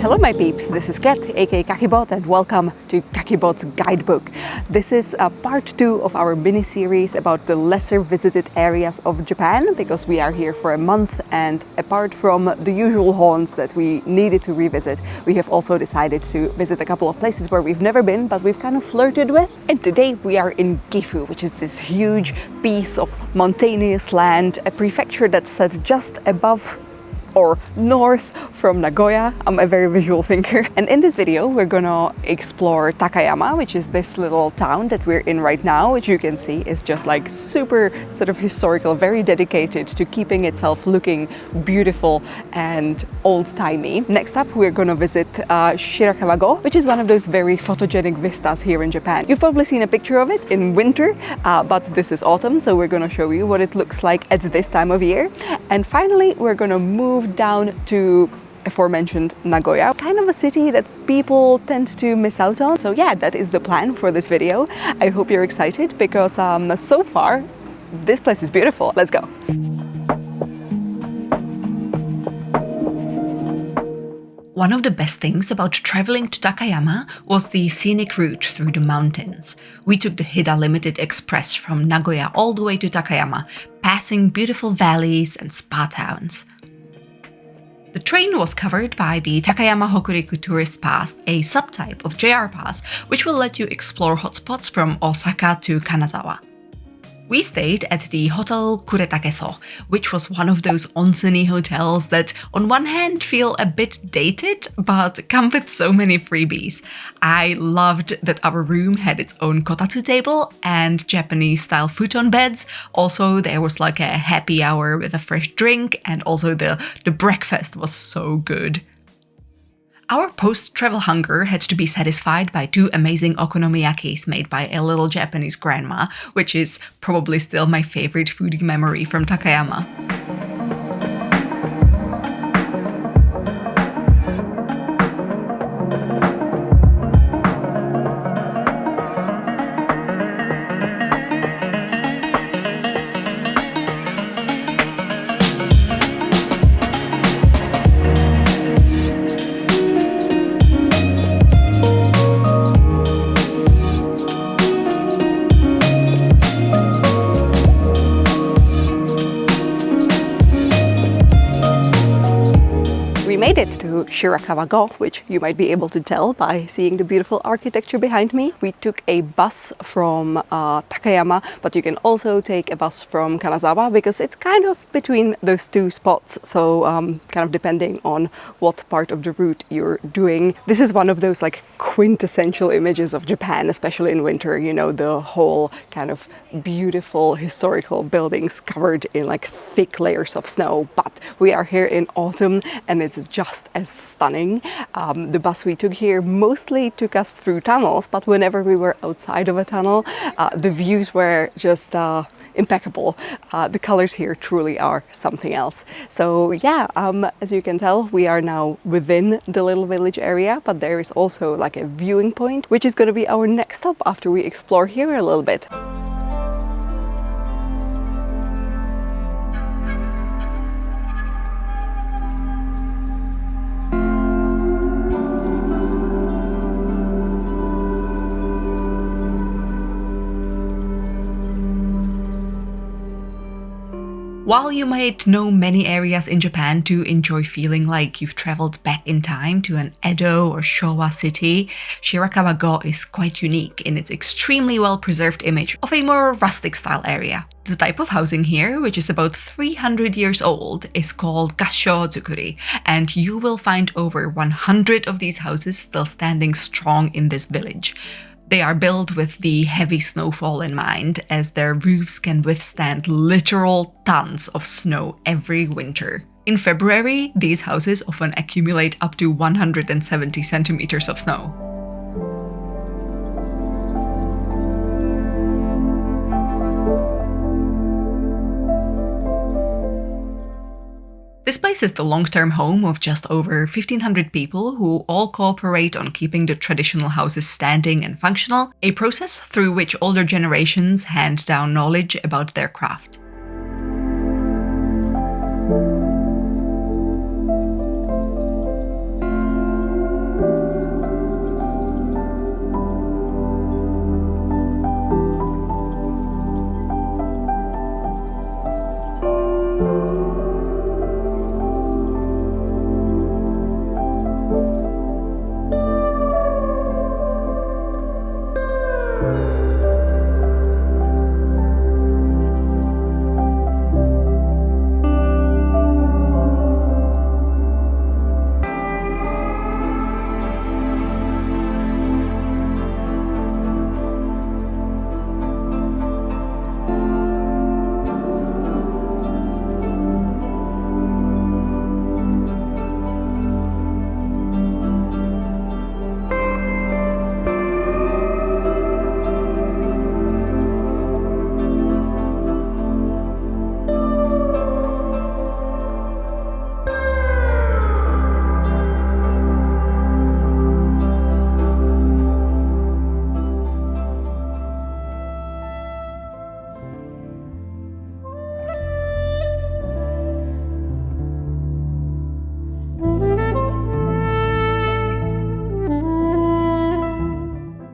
Hello my peeps, this is Kat, aka Kakibot, and welcome to Kakibot's Guidebook. This is part 2 of our mini-series about the lesser visited areas of Japan, because we are here for a month, and apart from the usual haunts that we needed to revisit, we have also decided to visit a couple of places where we've never been, but we've kind of flirted with. And today we are in Gifu, which is this huge piece of mountainous land, a prefecture that's set just above or north from Nagoya. I'm a very visual thinker. And in this video, we're gonna explore Takayama, which is this little town that we're in right now, which you can see is just like super sort of historical, very dedicated to keeping itself looking beautiful and old-timey. Next up, we're gonna visit Shirakawago, which is one of those very photogenic vistas here in Japan. You've probably seen a picture of it in winter, but this is autumn, so we're gonna show you what it looks like at this time of year. And finally, we're gonna move down to aforementioned Nagoya, kind of a city that people tend to miss out on. So yeah, that is the plan for this video. I hope you're excited because so far this place is beautiful. Let's go. One of the best things about traveling to Takayama was the scenic route through the mountains. We took the Hida Limited Express from Nagoya all the way to Takayama, passing beautiful valleys and spa towns. The train was covered by the Takayama Hokuriku Tourist Pass, a subtype of JR Pass, which will let you explore hotspots from Osaka to Kanazawa. We stayed at the Hotel Kuretakeso, which was one of those onsen-y hotels that on one hand feel a bit dated, but come with so many freebies. I loved that our room had its own kotatsu table and Japanese-style futon beds. Also, there was like a happy hour with a fresh drink, and also the breakfast was so good. Our post-travel hunger had to be satisfied by 2 amazing okonomiyakis made by a little Japanese grandma, which is probably still my favorite foodie memory from Takayama. Made it to Shirakawago, which you might be able to tell by seeing the beautiful architecture behind me. We took a bus from Takayama, but you can also take a bus from Kanazawa because it's kind of between those 2 spots, so kind of depending on what part of the route you're doing. This is one of those like quintessential images of Japan, especially in winter, you know, the whole kind of beautiful historical buildings covered in like thick layers of snow. But we are here in autumn and it's just as stunning. The bus we took here mostly took us through tunnels, but whenever we were outside of a tunnel, the views were just impeccable. The colors here truly are something else. So yeah, as you can tell, we are now within the little village area, but there is also like a viewing point, which is going to be our next stop after we explore here a little bit. While you might know many areas in Japan to enjoy feeling like you've traveled back in time to an Edo or Showa city, Shirakawago is quite unique in its extremely well-preserved image of a more rustic-style area. The type of housing here, which is about 300 years old, is called Gassho-zukuri, and you will find over 100 of these houses still standing strong in this village. They are built with the heavy snowfall in mind, as their roofs can withstand literal tons of snow every winter. In February, these houses often accumulate up to 170 centimeters of snow. This place is the long-term home of just over 1,500 people who all cooperate on keeping the traditional houses standing and functional, a process through which older generations hand down knowledge about their craft.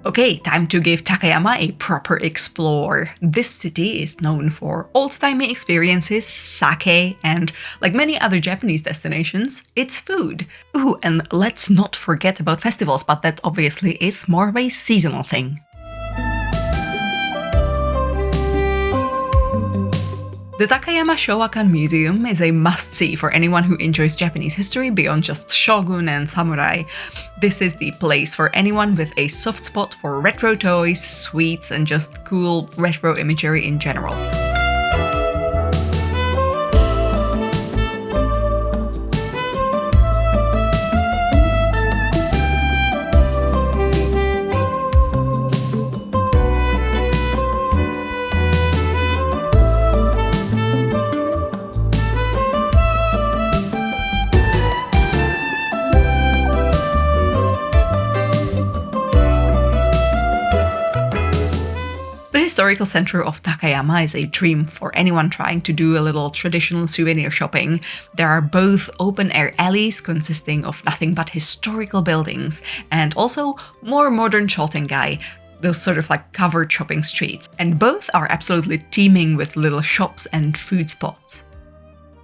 Okay, time to give Takayama a proper explore. This city is known for old-timey experiences, sake, and like many other Japanese destinations, it's food. Ooh, and let's not forget about festivals, but that obviously is more of a seasonal thing. The Takayama Showa Museum is a must-see for anyone who enjoys Japanese history beyond just shogun and samurai. This is the place for anyone with a soft spot for retro toys, sweets, and just cool retro imagery in general. The historical center of Takayama is a dream for anyone trying to do a little traditional souvenir shopping. There are both open-air alleys consisting of nothing but historical buildings, and also more modern Shotengai, those sort of like covered shopping streets, and both are absolutely teeming with little shops and food spots.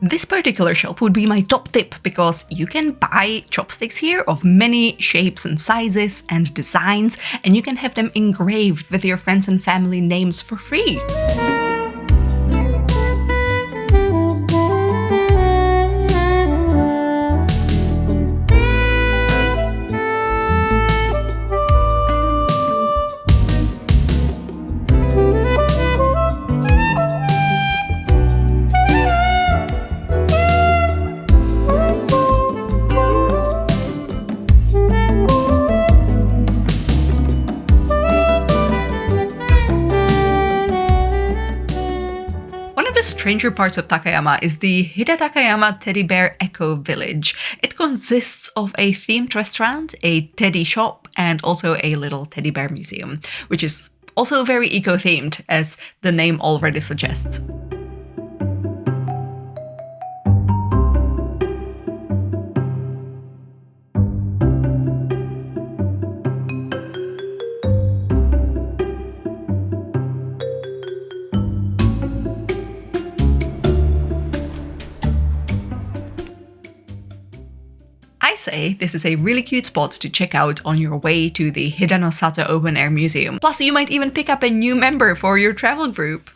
This particular shop would be my top tip because you can buy chopsticks here of many shapes and sizes and designs, and you can have them engraved with your friends and family names for free. Stranger parts of Takayama is the Takayama Teddy Bear Eco Village. It consists of a themed restaurant, a teddy shop, and also a little teddy bear museum, which is also very eco-themed, as the name already suggests. I say this is a really cute spot to check out on your way to the Hidanosato Open Air Museum. Plus, you might even pick up a new member for your travel group.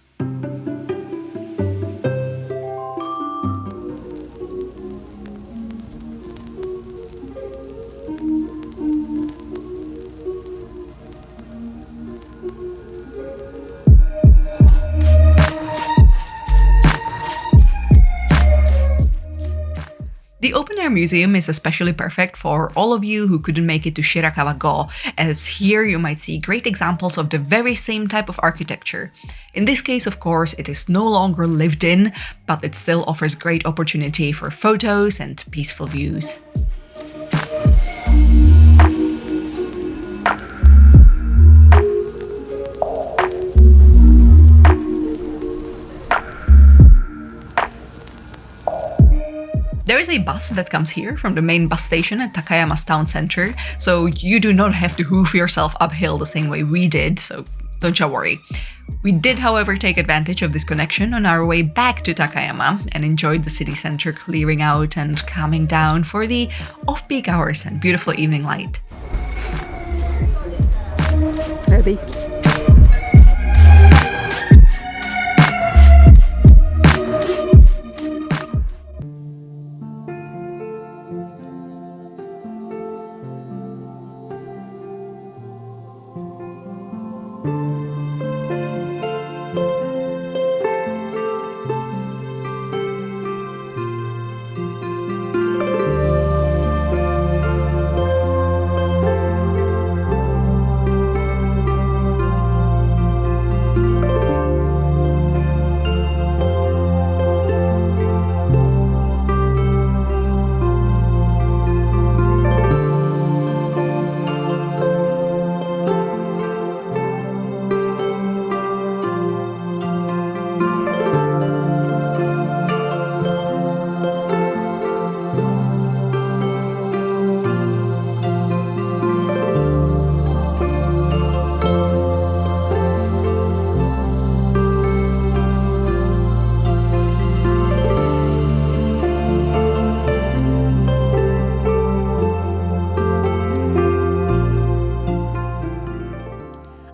The open-air Museum is especially perfect for all of you who couldn't make it to Shirakawago, as here you might see great examples of the very same type of architecture. In this case, of course, it is no longer lived in, but it still offers great opportunity for photos and peaceful views. There is a bus that comes here from the main bus station at Takayama's town center, so you do not have to hoof yourself uphill the same way we did, so don't you worry. We did, however, take advantage of this connection on our way back to Takayama and enjoyed the city center clearing out and calming down for the off-peak hours and beautiful evening light. Heavy.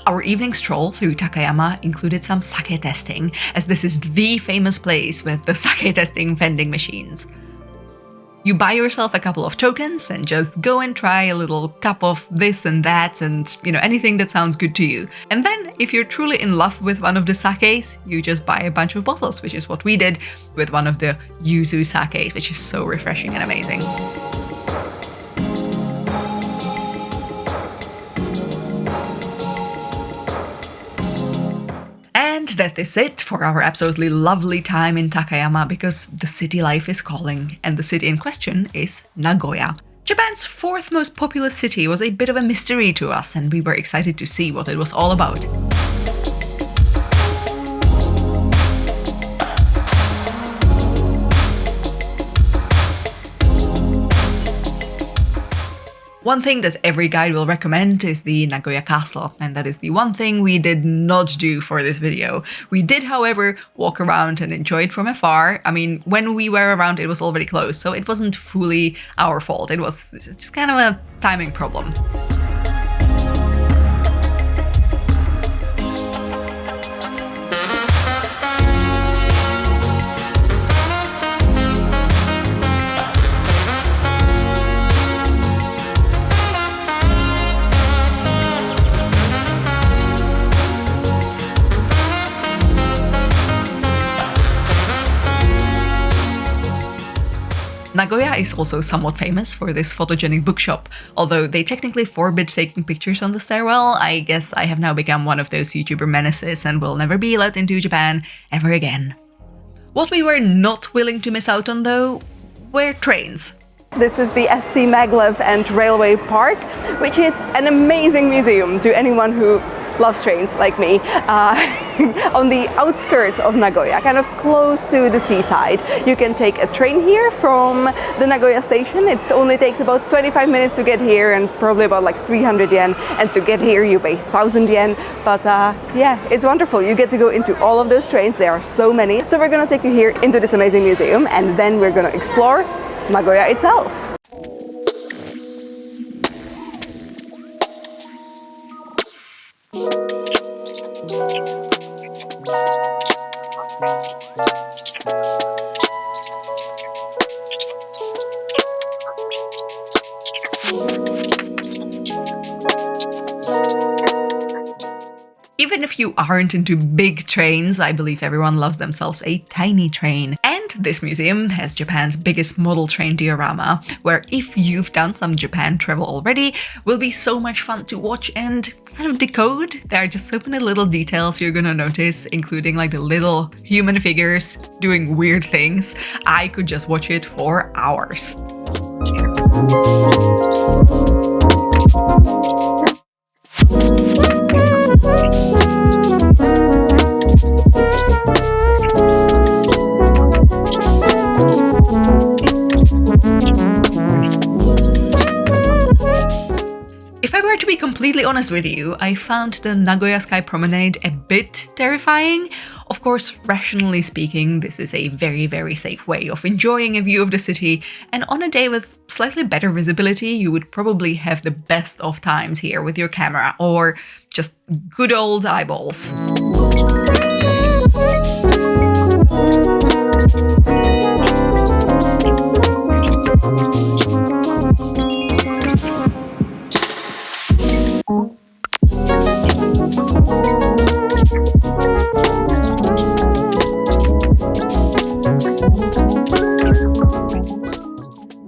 Our evening stroll through Takayama included some sake testing, as this is the famous place with the sake testing vending machines. You buy yourself a couple of tokens and just go and try a little cup of this and that and, anything that sounds good to you. And then, if you're truly in love with one of the sakes, you just buy a bunch of bottles, which is what we did with one of the yuzu sakes, which is so refreshing and amazing. And that is it for our absolutely lovely time in Takayama, because the city life is calling, and the city in question is Nagoya. Japan's fourth most populous city was a bit of a mystery to us, and we were excited to see what it was all about. One thing that every guide will recommend is the Nagoya Castle, and that is the one thing we did not do for this video. We did, however, walk around and enjoy it from afar. I mean, when we were around, it was already closed, so it wasn't fully our fault. It was just kind of a timing problem. Nagoya is also somewhat famous for this photogenic bookshop. Although they technically forbid taking pictures on the stairwell, I guess I have now become one of those YouTuber menaces and will never be let into Japan ever again. What we were not willing to miss out on, though, were trains. This is the SC Maglev and Railway Park, which is an amazing museum to anyone who loves trains like me, on the outskirts of Nagoya, kind of close to the seaside. You can take a train here from the Nagoya station. It only takes about 25 minutes to get here and probably about like 300 yen, and to get here you pay 1,000 yen. But yeah, it's wonderful. You get to go into all of those trains. There are so many. So we're gonna take you here into this amazing museum, and then we're gonna explore Nagoya itself. Even if you aren't into big trains, I believe everyone loves themselves a tiny train. And it, this museum has Japan's biggest model train diorama, where if you've done some Japan travel already, will be so much fun to watch and kind of decode. There are just so many little details you're gonna notice, including like the little human figures doing weird things. I could just watch it for hours. If I were to be completely honest with you, I found the Nagoya Sky Promenade a bit terrifying. Of course, rationally speaking, this is a very, very safe way of enjoying a view of the city, and on a day with slightly better visibility, you would probably have the best of times here with your camera, or just good old eyeballs.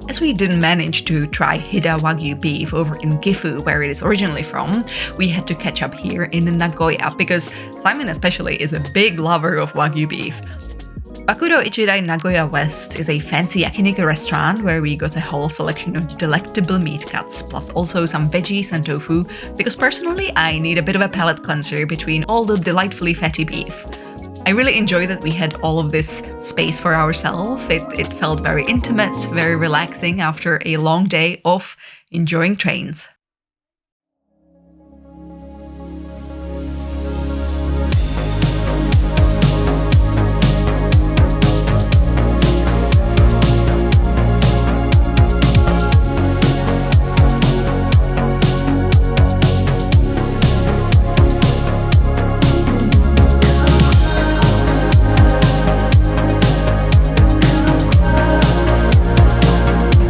As we didn't manage to try Hida Wagyu beef over in Gifu, where it is originally from, we had to catch up here in Nagoya, because Simon especially is a big lover of Wagyu beef. Bakuro Ichidai Nagoya West is a fancy yakiniku restaurant where we got a whole selection of delectable meat cuts, plus also some veggies and tofu, because personally I need a bit of a palate cleanser between all the delightfully fatty beef. I really enjoy that we had all of this space for ourselves. It felt very intimate, very relaxing after a long day of enjoying trains.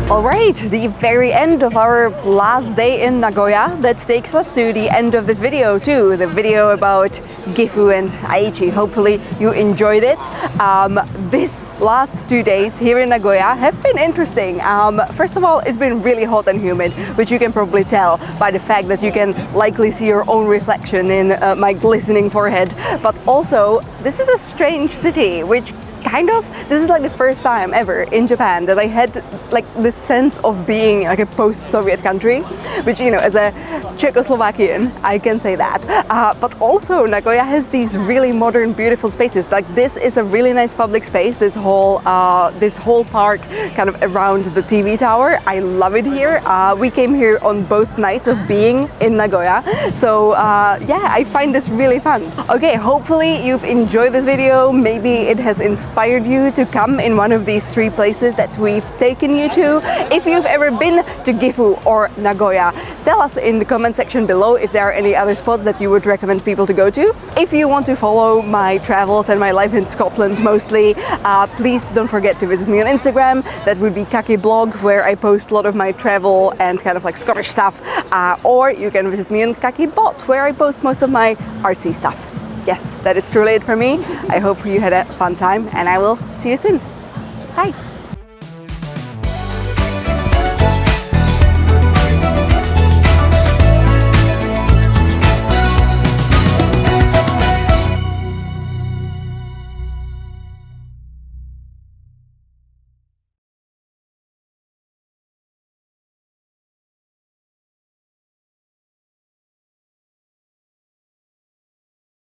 Alright, the very end of our last day in Nagoya. That takes us to the end of this video too, the video about Gifu and Aichi. Hopefully you enjoyed it. This last 2 days here in Nagoya have been interesting. First of all, it's been really hot and humid, which you can probably tell by the fact that you can likely see your own reflection in my glistening forehead. But also, this is a strange city, which this is like the first time ever in Japan that I had like this sense of being like a post-Soviet country, which, you know, as a Czechoslovakian, I can say that. But also Nagoya has these really modern, beautiful spaces. Like this is a really nice public space, this whole park kind of around the TV tower. I love it here. We came here on both nights of being in Nagoya. So yeah, I find this really fun. Okay, hopefully you've enjoyed this video. Maybe it has inspired you to come in one of these 3 places that we've taken you to. If you've ever been to Gifu or Nagoya, tell us in the comment section below if there are any other spots that you would recommend people to go to. If you want to follow my travels and my life in Scotland mostly, please don't forget to visit me on Instagram. That would be Kaki Blog, where I post a lot of my travel and kind of like Scottish stuff. Or you can visit me on Kaki Bot, where I post most of my artsy stuff. Yes, that is truly it for me. I hope you had a fun time, and I will see you soon. Bye!